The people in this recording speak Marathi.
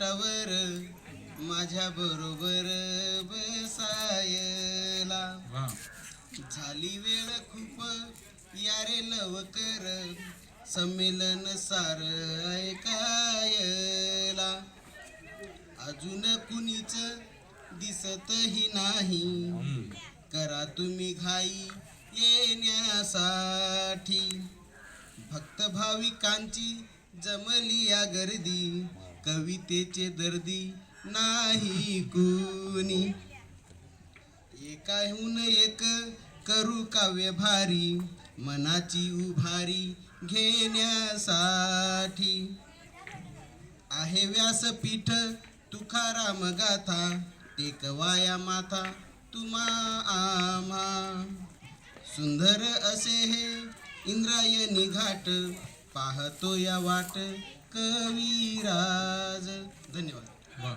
घाटावर माझ्या बरोबर बसायला. वा झाली वेळ खूप यारे लवकर संमेलन सार ऐकायला. अजून कुणीच दिसतही नाही, करा तुम्ही घाई येण्यासाठी. भक्त भाविकांची जमली या गर्दी, कवितेचे दर्दी नाही कुणी. एकाहून एक करू काव्य भारी, मनाची उभारी घेण्यासाठी. आहे व्यासपीठ तुकाराम गाथा, टेकवाया माथा तुम्हा आम्हा. सुंदर असे हे इंद्रायणी घाट, पाहतो या वाट कविराज. धन्यवाद. वा